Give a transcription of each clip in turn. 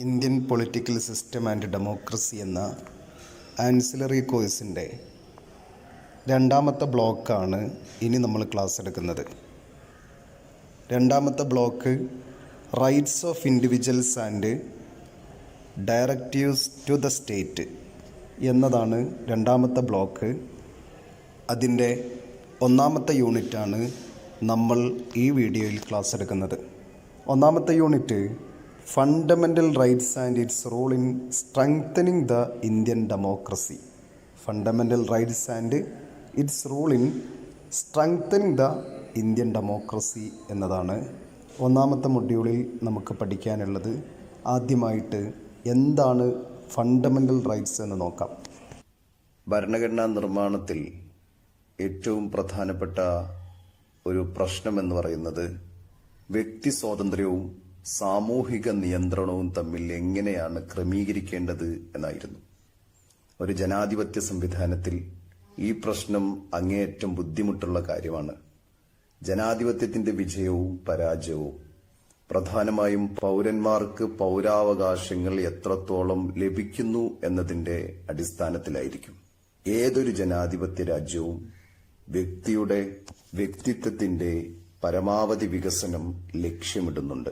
Indian political system and democracy എന്ന ancillary കോഴ്സിൻ്റെ രണ്ടാമത്തെ ബ്ലോക്കാണ് ഇനി നമ്മൾ ക്ലാസ് എടുക്കുന്നത്. രണ്ടാമത്തെ block rights of individuals and directives to the state എന്നതാണ് രണ്ടാമത്തെ ബ്ലോക്ക്. അതിൻ്റെ ഒന്നാമത്തെ യൂണിറ്റാണ് നമ്മൾ ഈ വീഡിയോയിൽ ക്ലാസ് എടുക്കുന്നത്. ഒന്നാമത്തെ unit fundamental rights and its role in strengthening the Indian democracy. Fundamental rights and its role in strengthening the Indian democracy എന്നതാണ് ഒന്നാമത്തെ മൊഡ്യൂളിൽ നമുക്ക് പഠിക്കാനുള്ളത്. ആദ്യമായിട്ട് എന്താണ് ഫണ്ടമെൻ്റൽ റൈറ്റ്സ് എന്ന് നോക്കാം. ഭരണഘടനാ നിർമ്മാണത്തിൽ ഏറ്റവും പ്രധാനപ്പെട്ട ഒരു പ്രശ്നമെന്ന് പറയുന്നത് വ്യക്തി സ്വാതന്ത്ര്യവും സാമൂഹിക നിയന്ത്രണവും തമ്മിൽ എങ്ങനെയാണ് ക്രമീകരിക്കേണ്ടത് എന്നായിരുന്നു. ഒരു ജനാധിപത്യ സംവിധാനത്തിൽ ഈ പ്രശ്നം അങ്ങേയറ്റം ബുദ്ധിമുട്ടുള്ള കാര്യമാണ്. ജനാധിപത്യത്തിന്റെ വിജയവും പരാജയവും പ്രധാനമായും പൗരന്മാർക്ക് പൗരാവകാശങ്ങൾ എത്രത്തോളം ലഭിക്കുന്നു എന്നതിന്റെ അടിസ്ഥാനത്തിലായിരിക്കും. ഏതൊരു ജനാധിപത്യ രാജ്യവും വ്യക്തിയുടെ വ്യക്തിത്വത്തിന്റെ പരമാവധി വികസനം ലക്ഷ്യമിടുന്നുണ്ട്.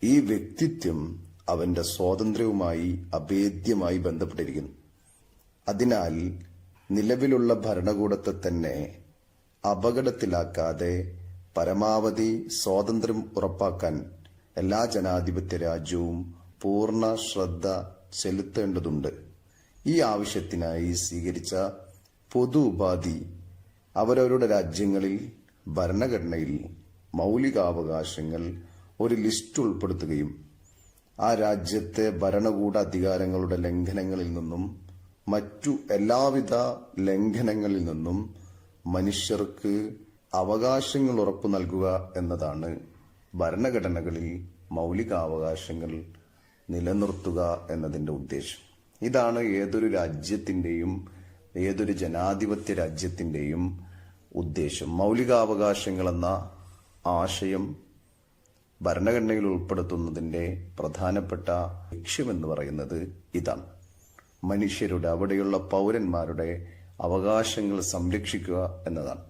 ഈ വ്യക്തിത്വം അവന്റെ സ്വാതന്ത്ര്യവുമായി അഭേദ്യമായി ബന്ധപ്പെട്ടിരിക്കുന്നു. അതിനാൽ നിലവിലുള്ള ഭരണകൂടത്തെ തന്നെ അപകടത്തിലാക്കാതെ പരമാവധി സ്വാതന്ത്ര്യം ഉറപ്പാക്കാൻ എല്ലാ ജനാധിപത്യ രാജ്യവും പൂർണ്ണ ശ്രദ്ധ ചെലുത്തേണ്ടതുണ്ട്. ഈ ആവശ്യത്തിനായി സ്വീകരിച്ച പൊതു ഉപാധി അവരവരുടെ രാജ്യങ്ങളിൽ ഭരണഘടനയിൽ മൗലികാവകാശങ്ങൾ ഒരു ലിസ്റ്റ് ഉൾപ്പെടുത്തുകയും ആ രാജ്യത്തെ ഭരണകൂട അധികാരങ്ങളുടെ ലംഘനങ്ങളിൽ നിന്നും മറ്റു എല്ലാവിധ ലംഘനങ്ങളിൽ നിന്നും മനുഷ്യർക്ക് അവകാശങ്ങൾ ഉറപ്പു നൽകുക എന്നതാണ് ഭരണഘടനകളിൽ മൗലികാവകാശങ്ങൾ നിലനിർത്തുക എന്നതിന്റെ ഉദ്ദേശം. ഇതാണ് ഏതൊരു രാജ്യത്തിന്റെയും ഏതൊരു ജനാധിപത്യ രാജ്യത്തിന്റെയും ഉദ്ദേശം. മൗലികാവകാശങ്ങൾ എന്ന ആശയം ഭരണഘടനയിൽ ഉൾപ്പെടുത്തുന്നതിന്റെ പ്രധാനപ്പെട്ട ലക്ഷ്യമെന്ന് പറയുന്നത് ഇതാണ്. മനുഷ്യരുടെ, അവിടെയുള്ള പൗരന്മാരുടെ അവകാശങ്ങൾ സംരക്ഷിക്കുക എന്നതാണ്.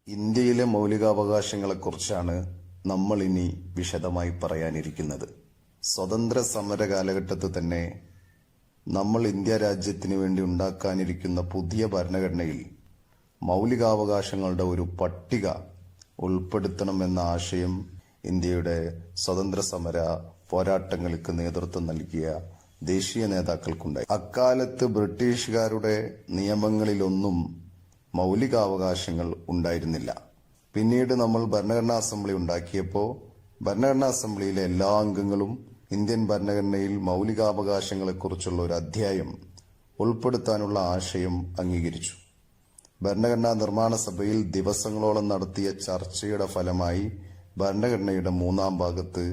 ഇന്ത്യയിലെ മൗലികാവകാശങ്ങളെക്കുറിച്ചാണ് നമ്മൾ ഇനി വിശദമായി പറയാനിരിക്കുന്നത്. സ്വതന്ത്ര സമര കാലഘട്ടത്തിൽ തന്നെ നമ്മൾ ഇന്ത്യ രാജ്യത്തിന് വേണ്ടി ഉണ്ടാക്കാനിരിക്കുന്ന പുതിയ ഭരണഘടനയിൽ മൗലികാവകാശങ്ങളുടെ ഒരു പട്ടിക ഉൾപ്പെടുത്തണമെന്ന ആശയം ഇന്ത്യയുടെ സ്വതന്ത്ര സമര പോരാട്ടങ്ങൾക്ക് നേതൃത്വം നൽകിയ ദേശീയ നേതാക്കൾക്കുണ്ടായി. അക്കാലത്ത് ബ്രിട്ടീഷുകാരുടെ നിയമങ്ങളിലൊന്നും മൗലികാവകാശങ്ങൾ ഉണ്ടായിരുന്നില്ല. പിന്നീട് നമ്മൾ ഭരണഘടനാ അസംബ്ലി ഉണ്ടാക്കിയപ്പോൾ ഭരണഘടനാ അസംബ്ലിയിലെ എല്ലാ അംഗങ്ങളും ഇന്ത്യൻ ഭരണഘടനയിൽ മൗലികാവകാശങ്ങളെക്കുറിച്ചുള്ള ഒരു അധ്യായം ഉൾപ്പെടുത്താനുള്ള ആശയം അംഗീകരിച്ചു. ഭരണഘടനാ നിർമ്മാണ സഭയിൽ ദിവസങ്ങളോളം നടത്തിയ ചർച്ചയുടെ ഫലമായി ഭരണഘടനയുടെ മൂന്നാം ഭാഗത്ത്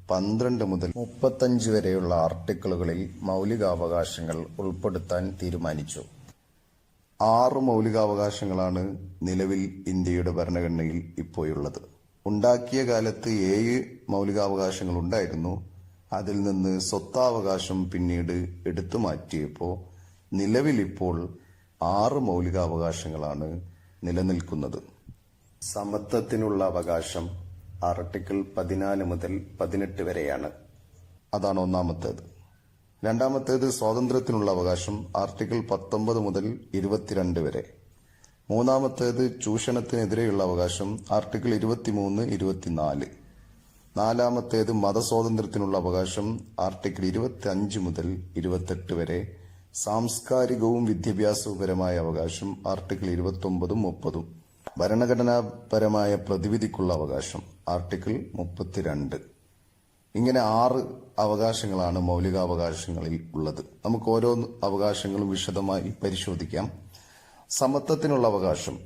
12 മുതൽ 35 വരെയുള്ള ആർട്ടിക്കിളുകളിൽ മൗലികാവകാശങ്ങൾ ഉൾപ്പെടുത്താൻ തീരുമാനിച്ചു. 6 മൗലികാവകാശങ്ങളാണ് നിലവിൽ ഇന്ത്യയുടെ ഭരണഘടനയിൽ ഇപ്പോഴുള്ളത്. ഉണ്ടാക്കിയ കാലത്ത് 7 മൗലികാവകാശങ്ങൾ ഉണ്ടായിരുന്നു. അതിൽ നിന്ന് സ്വത്താവകാശം പിന്നീട് എടുത്തു മാറ്റിയപ്പോൾ നിലവിലിപ്പോൾ 6 മൗലികാവകാശങ്ങളാണ് നിലനിൽക്കുന്നത്. സമത്വത്തിനുള്ള അവകാശം ആർട്ടിക്കിൾ 14 മുതൽ 18 വരെയാണ്. അതാണ് ഒന്നാമത്തേത്. രണ്ടാമത്തേത് സ്വാതന്ത്ര്യത്തിനുള്ള അവകാശം ആർട്ടിക്കിൾ 19 മുതൽ 22 വരെ. മൂന്നാമത്തേത് ചൂഷണത്തിനെതിരെയുള്ള അവകാശം ആർട്ടിക്കിൾ 23, 24. നാലാമത്തേത് മതസ്വാതന്ത്ര്യത്തിനുള്ള അവകാശം ആർട്ടിക്കിൾ 25 മുതൽ 28 വരെ. സാംസ്കാരികവും വിദ്യാഭ്യാസപരമായ അവകാശം ആർട്ടിക്കിൾ 29, 30. ഭരണഘടനാപരമായ പ്രതിവിധിക്കുള്ള അവകാശം ആർട്ടിക്കിൾ 32. ഇങ്ങനെ 6 അവകാശങ്ങളാണ് മൗലികാവകാശങ്ങളിൽ ഉള്ളത്. നമുക്ക് ഓരോ അവകാശങ്ങളും വിശദമായി പരിശോധിക്കാം. സമത്വത്തിനുള്ള അവകാശം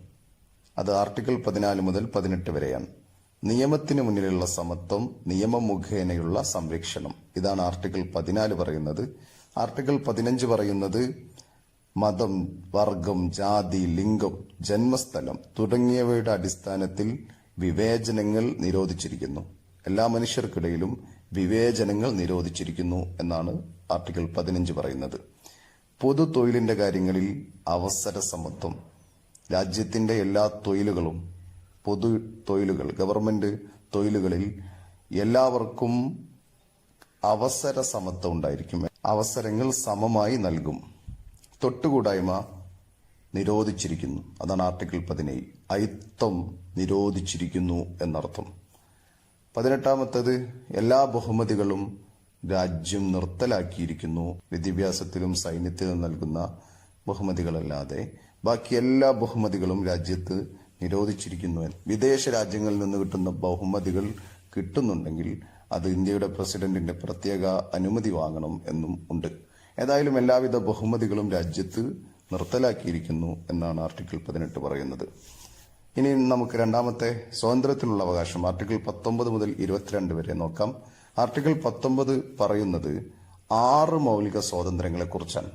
അത് ആർട്ടിക്കിൾ 14 മുതൽ 18 വരെയാണ്. നിയമത്തിന് മുന്നിലുള്ള സമത്വം, നിയമം മുഖേനയുള്ള സംരക്ഷണം, ഇതാണ് ആർട്ടിക്കിൾ 14 പറയുന്നത്. ആർട്ടിക്കിൾ 15 പറയുന്നത് മതം, വർഗം, ജാതി, ലിംഗം, ജന്മസ്ഥലം തുടങ്ങിയവയുടെ അടിസ്ഥാനത്തിൽ വിവേചനങ്ങൾ നിരോധിച്ചിരിക്കുന്നു. എല്ലാ മനുഷ്യർക്കിടയിലും വിവേചനങ്ങൾ നിരോധിച്ചിരിക്കുന്നു എന്നാണ് ആർട്ടിക്കിൾ 15 പറയുന്നത്. പൊതു തൊഴിലിന്റെ കാര്യങ്ങളിൽ അവസര സമത്വം. രാജ്യത്തിന്റെ എല്ലാ തൊഴിലുകളും, പൊതു തൊഴിലുകൾ, ഗവൺമെന്റ് തൊഴിലുകളിൽ എല്ലാവർക്കും അവസര സമത്വം ഉണ്ടായിരിക്കും. അവസരങ്ങൾ സമമായി നൽകും. തൊട്ടുകൂടായ്മ നിരോധിച്ചിരിക്കുന്നു. അതാണ് ആർട്ടിക്കിൾ 17. അയിത്തം നിരോധിച്ചിരിക്കുന്നു എന്നർത്ഥം. 18ാമത്തേത് എല്ലാ ബഹുമതികളും രാജ്യം നിർത്തലാക്കിയിരിക്കുന്നു. വിദ്യാഭ്യാസത്തിലും സൈന്യത്തിലും നൽകുന്ന ബഹുമതികളല്ലാതെ ബാക്കി എല്ലാ ബഹുമതികളും രാജ്യത്ത് നിരോധിച്ചിരിക്കുന്നു. വിദേശ രാജ്യങ്ങളിൽ നിന്ന് കിട്ടുന്ന ബഹുമതികൾ കിട്ടുന്നുണ്ടെങ്കിൽ അത് ഇന്ത്യയുടെ പ്രസിഡന്റിന്റെ പ്രത്യേക അനുമതി വാങ്ങണം എന്നും ഉണ്ട്. ഏതായാലും എല്ലാവിധ ബഹുമതികളും രാജ്യത്ത് നിർത്തലാക്കിയിരിക്കുന്നു എന്നാണ് ആർട്ടിക്കിൾ 18 പറയുന്നത്. ഇനി നമുക്ക് രണ്ടാമത്തെ സ്വാതന്ത്ര്യത്തിനുള്ള അവകാശം ആർട്ടിക്കിൾ 19 മുതൽ 22 വരെ നോക്കാം. ആർട്ടിക്കിൾ 19 പറയുന്നത് 6 മൗലിക സ്വാതന്ത്ര്യങ്ങളെക്കുറിച്ചാണ്.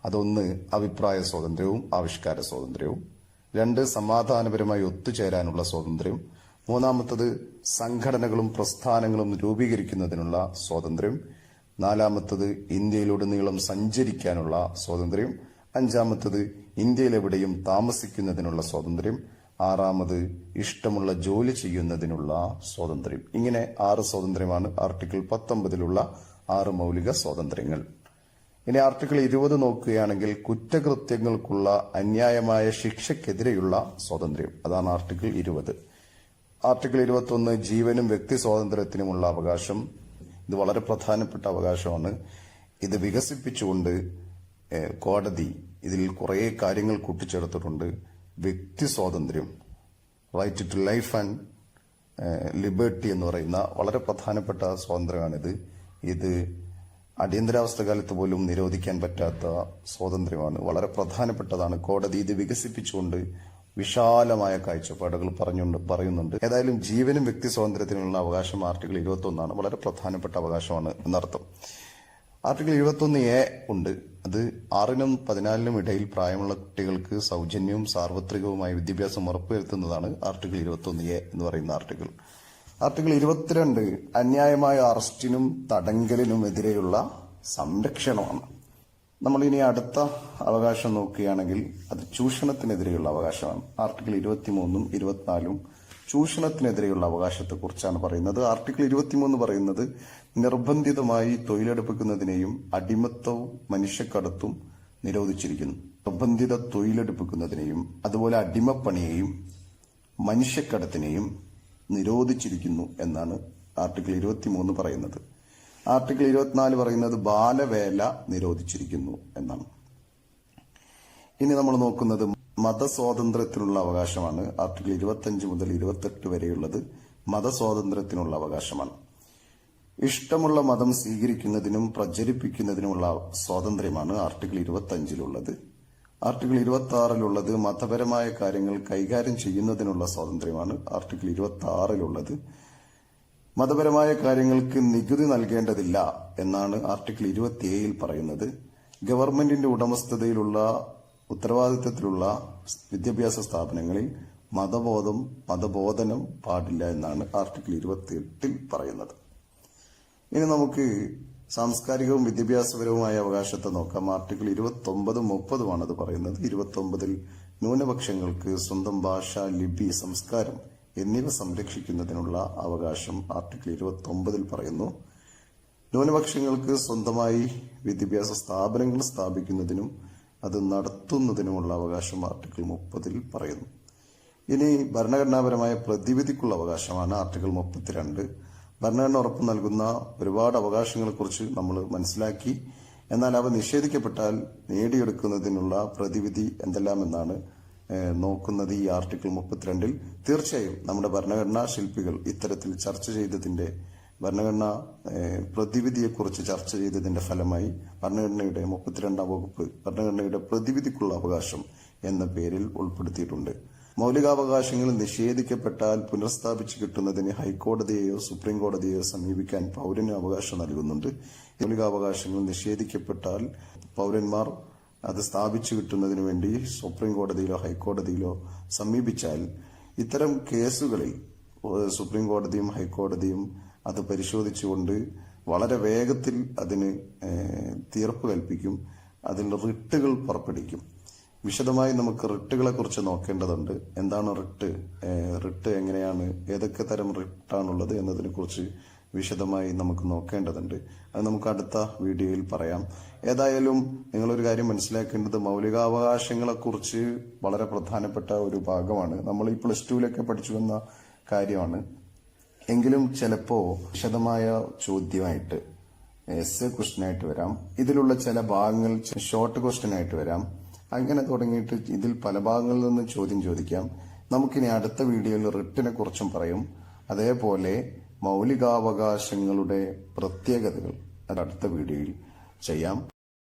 അതൊന്ന് അഭിപ്രായ സ്വാതന്ത്ര്യവും ആവിഷ്കാര സ്വാതന്ത്ര്യവും, 2 സമാധാനപരമായി ഒത്തുചേരാനുള്ള സ്വാതന്ത്ര്യം, 3ാമത്തത് സംഘടനകളും പ്രസ്ഥാനങ്ങളും രൂപീകരിക്കുന്നതിനുള്ള സ്വാതന്ത്ര്യം, 4ാമത്തത് ഇന്ത്യയിലുടനീളം സഞ്ചരിക്കാനുള്ള സ്വാതന്ത്ര്യം, 5ാമത്തത് ഇന്ത്യയിലെവിടെയും താമസിക്കുന്നതിനുള്ള സ്വാതന്ത്ര്യം, 6ാമത് ഇഷ്ടമുള്ള ജോലി ചെയ്യുന്നതിനുള്ള സ്വാതന്ത്ര്യം. ഇങ്ങനെ 6 സ്വാതന്ത്ര്യമാണ് ആർട്ടിക്കിൾ 19 6 മൗലിക സ്വാതന്ത്ര്യങ്ങൾ. ഇനി ആർട്ടിക്കിൾ 20 നോക്കുകയാണെങ്കിൽ കുറ്റകൃത്യങ്ങൾക്കുള്ള അന്യായമായ ശിക്ഷയ്ക്കെതിരെയുള്ള സ്വാതന്ത്ര്യം. അതാണ് ആർട്ടിക്കിൾ 20. ആർട്ടിക്കിൾ 21 ജീവനും വ്യക്തി സ്വാതന്ത്ര്യത്തിനുമുള്ള അവകാശം. ഇത് വളരെ പ്രധാനപ്പെട്ട അവകാശമാണ്. ഇത് വികസിപ്പിച്ചുകൊണ്ട് കോടതി ഇതിൽ കുറെ കാര്യങ്ങൾ കൂട്ടിച്ചേർത്തിട്ടുണ്ട്. വ്യക്തി സ്വാതന്ത്ര്യം, right to life and liberty എന്ന് പറയുന്ന വളരെ പ്രധാനപ്പെട്ട സ്വാതന്ത്ര്യമാണിത്. ഇത് അടിയന്തരാവസ്ഥ കാലത്ത് പോലും നിരോധിക്കാൻ പറ്റാത്ത സ്വാതന്ത്ര്യമാണ്. വളരെ പ്രധാനപ്പെട്ടതാണ്. കോടതി ഇത് വികസിപ്പിച്ചുകൊണ്ട് വിശാലമായ കാഴ്ചപ്പാടുകൾ പറയുന്നുണ്ട്. ഏതായാലും ജീവനും വ്യക്തി സ്വാതന്ത്ര്യത്തിനുള്ള അവകാശം ആർട്ടിക്കിൾ 21 വളരെ പ്രധാനപ്പെട്ട അവകാശമാണ് എന്നർത്ഥം. ആർട്ടിക്കിൾ 21A ഉണ്ട്. അത് 6നും 14നും ഇടയിൽ പ്രായമുള്ള കുട്ടികൾക്ക് സൗജന്യവും സാർവത്രികവുമായ വിദ്യാഭ്യാസം ഉറപ്പുവരുത്തുന്നതാണ് ആർട്ടിക്കിൾ 21A എന്ന് പറയുന്ന ആർട്ടിക്കിൾ. ആർട്ടിക്കിൾ 22 അന്യായമായ അറസ്റ്റിനും തടങ്കലിനും എതിരെയുള്ള സംരക്ഷണമാണ്. നമ്മൾ ഇനി അടുത്ത അവകാശം നോക്കുകയാണെങ്കിൽ അത് ചൂഷണത്തിനെതിരെയുള്ള അവകാശമാണ്. ആർട്ടിക്കിൾ 23ഉം 24ഉം ചൂഷണത്തിനെതിരെയുള്ള അവകാശത്തെക്കുറിച്ചാണ് പറയുന്നത്. ആർട്ടിക്കിൾ 23 പറയുന്നത് നിർബന്ധിതമായി തൊഴിലെടുപ്പിക്കുന്നതിനെയും അടിമത്തവും മനുഷ്യക്കടത്തും നിരോധിച്ചിരിക്കുന്നു. നിർബന്ധിത തൊഴിലെടുപ്പിക്കുന്നതിനെയും അതുപോലെ അടിമപ്പണിയെയും മനുഷ്യക്കടത്തിനെയും നിരോധിച്ചിരിക്കുന്നു എന്നാണ് ആർട്ടിക്കിൾ 23 പറയുന്നത്. ആർട്ടിക്കിൾ 24 പറയുന്നത് ബാലവേല നിരോധിച്ചിരിക്കുന്നു എന്നാണ്. ഇനി നമ്മൾ നോക്കുന്നത് മതസ്വാതന്ത്ര്യത്തിനുള്ള അവകാശമാണ്. ആർട്ടിക്കിൾ 25 മുതൽ 28 വരെയുള്ളത് മതസ്വാതന്ത്ര്യത്തിനുള്ള അവകാശമാണ്. ഇഷ്ടമുള്ള മതം സ്വീകരിക്കുന്നതിനും പ്രചരിപ്പിക്കുന്നതിനുമുള്ള സ്വാതന്ത്ര്യമാണ് ആർട്ടിക്കിൾ 25 ആർട്ടിക്കിൾ 26 മതപരമായ കാര്യങ്ങൾ കൈകാര്യം ചെയ്യുന്നതിനുള്ള സ്വാതന്ത്ര്യമാണ് ആർട്ടിക്കിൾ 26 മതപരമായ കാര്യങ്ങൾക്ക് നികുതി നൽകേണ്ടതില്ല എന്നാണ് ആർട്ടിക്കിൾ 27 പറയുന്നത്. ഗവൺമെന്റിന്റെ ഉടമസ്ഥതയിലുള്ള ഉത്തരവാദിത്തത്തിലുള്ള വിദ്യാഭ്യാസ സ്ഥാപനങ്ങളിൽ മതബോധനം പാടില്ല എന്നാണ് ആർട്ടിക്കിൾ 28 പറയുന്നത്. ഇനി നമുക്ക് സാംസ്കാരികവും വിദ്യാഭ്യാസപരവുമായ അവകാശത്തെ നോക്കാം. ആർട്ടിക്കിൾ 29, 30 അത് പറയുന്നത്. 29 ന്യൂനപക്ഷങ്ങൾക്ക് സ്വന്തം ഭാഷ, ലിപി, സംസ്കാരം എന്നിവ സംരക്ഷിക്കുന്നതിനുള്ള അവകാശം ആർട്ടിക്കിൾ 29 പറയുന്നു. ന്യൂനപക്ഷങ്ങൾക്ക് സ്വന്തമായി വിദ്യാഭ്യാസ സ്ഥാപനങ്ങൾ സ്ഥാപിക്കുന്നതിനും അത് നടത്തുന്നതിനുമുള്ള അവകാശം ആർട്ടിക്കിൾ 30 പറയുന്നു. ഇനി ഭരണഘടനാപരമായ പ്രതിവിധിക്കുള്ള അവകാശമാണ് ആർട്ടിക്കിൾ 32. ഭരണഘടന ഉറപ്പു നൽകുന്ന ഒരുപാട് അവകാശങ്ങളെക്കുറിച്ച് നമ്മൾ മനസ്സിലാക്കി. എന്നാൽ അവ നിഷേധിക്കപ്പെട്ടാൽ നേടിയെടുക്കുന്നതിനുള്ള പ്രതിവിധി എന്തെല്ലാമെന്നാണ് നോക്കുന്നത് ഈ ആർട്ടിക്കിൾ 32. തീർച്ചയായും നമ്മുടെ ഭരണഘടനാ ശില്പികൾ ഇത്തരത്തിൽ ചർച്ച ചെയ്തതിന്റെ ഭരണഘടനാ പ്രതിവിധിയെക്കുറിച്ച് ചർച്ച ചെയ്തതിന്റെ ഫലമായി ഭരണഘടനയുടെ 32ാം വകുപ്പ് ഭരണഘടനയുടെ പ്രതിവിധിക്കുള്ള അവകാശം എന്ന പേരിൽ ഉൾപ്പെടുത്തിയിട്ടുണ്ട്. മൌലികാവകാശങ്ങൾ നിഷേധിക്കപ്പെട്ടാൽ പുനഃസ്ഥാപിച്ചു കിട്ടുന്നതിന് ഹൈക്കോടതിയെയോ സുപ്രീം കോടതിയെയോ സമീപിക്കാൻ പൌരന് അവകാശം നൽകുന്നുണ്ട്. മൌലികാവകാശങ്ങൾ നിഷേധിക്കപ്പെട്ടാൽ പൌരന്മാർ അത് സ്ഥാപിച്ചു കിട്ടുന്നതിന് വേണ്ടി സുപ്രീം കോടതിയിലോ ഹൈക്കോടതിയിലോ സമീപിച്ചാൽ ഇത്തരം കേസുകളിൽ സുപ്രീം കോടതിയും ഹൈക്കോടതിയും അത് പരിശോധിച്ചുകൊണ്ട് വളരെ വേഗത്തിൽ അതിന് തീർപ്പ് കൽപ്പിക്കും. അതിൻ്റെ റിട്ടുകൾ പുറപ്പെടുവിക്കും. വിശദമായി നമുക്ക് റിട്ടുകളെ കുറിച്ച് നോക്കേണ്ടതുണ്ട്. എന്താണ് റിട്ട് എങ്ങനെയാണ്, ഏതൊക്കെ തരം റിട്ടാണുള്ളത് എന്നതിനെ കുറിച്ച് വിശദമായി നമുക്ക് നോക്കേണ്ടതുണ്ട്. അത് നമുക്ക് അടുത്ത വീഡിയോയിൽ പറയാം. ഏതായാലും നിങ്ങളൊരു കാര്യം മനസ്സിലാക്കേണ്ടത്, മൗലികാവകാശങ്ങളെക്കുറിച്ച് വളരെ പ്രധാനപ്പെട്ട ഒരു ഭാഗമാണ്. നമ്മൾ ഈ +2 പഠിച്ചു വന്ന കാര്യമാണ്. എങ്കിലും ചിലപ്പോൾ വിശദമായ ചോദ്യമായിട്ട് ക്വസ്റ്റ്യൻ ആയിട്ട് വരാം. ഇതിലുള്ള ചില ഭാഗങ്ങൾ ഷോർട്ട് ക്വസ്റ്റ്യൻ ആയിട്ട് വരാം. അങ്ങനെ തുടങ്ങിയിട്ട് ഇതിൽ പല ഭാഗങ്ങളിൽ നിന്നും ചോദ്യം ചോദിക്കാം. നമുക്കിനി അടുത്ത വീഡിയോയിൽ റിട്ടിനെ കുറിച്ചും പറയും. അതേപോലെ മൗലികാവകാശങ്ങളുടെ പ്രത്യേകതകൾ അടുത്ത വീഡിയോയിൽ ചെയ്യാം.